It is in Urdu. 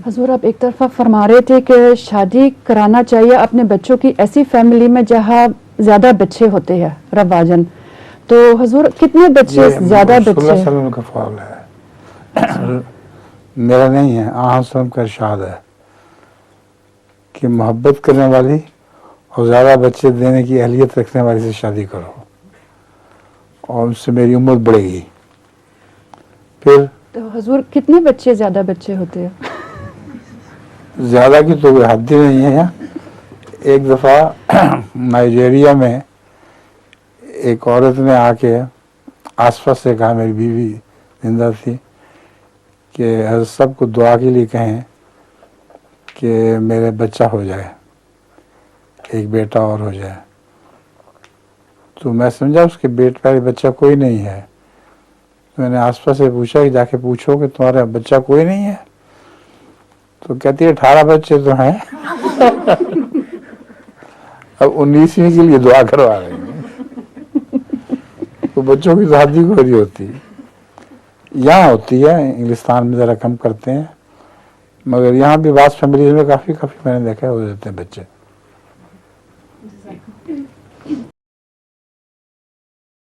حضور آپ ایک طرفہ فرما رہے تھے کہ شادی کرانا چاہیے اپنے بچوں کی ایسی فیملی میں جہاں زیادہ بچے ہوتے ہیں رواجن، تو حضور کتنے بچے زیادہ رسول اللہ بچے؟ صلی اللہ علیہ وسلم کا فعل ہے، میرا نہیں ہے، آن وسلم کا ارشاد ہے کہ محبت کرنے والی اور زیادہ بچے دینے کی اہلیت رکھنے والی سے شادی کرو اور اس سے میری عمر بڑھے گی۔ پھر تو حضور کتنے بچے زیادہ بچے ہوتے ہیں؟ زیادہ کی تو کوئی حد ہی نہیں ہے۔ ایک دفعہ نائجیریا میں ایک عورت نے آ کے آس پاس سے کہا، میری بیوی زندہ تھی، کہ حضرت صاحب کو دعا کے لیے کہیں کہ میرے بچہ ہو جائے، ایک بیٹا اور ہو جائے۔ تو میں سمجھا اس کے پہلے بچہ کوئی نہیں ہے۔ میں نے آس پاس سے پوچھا کہ جا کے پوچھو کہ تمہارا بچہ کوئی نہیں ہے؟ تو کہتی ہے 18 بچے تو ہیں، اب 19ویں کے لیے دعا کروا رہے ہیں۔ تو بچوں کی شادی کو نہیں ہوتی، یہاں ہوتی ہے، انگلستان میں ذرا کم کرتے ہیں، مگر یہاں بھی بعض فیملیز میں کافی میں نے دیکھا ہو جاتے ہیں بچے۔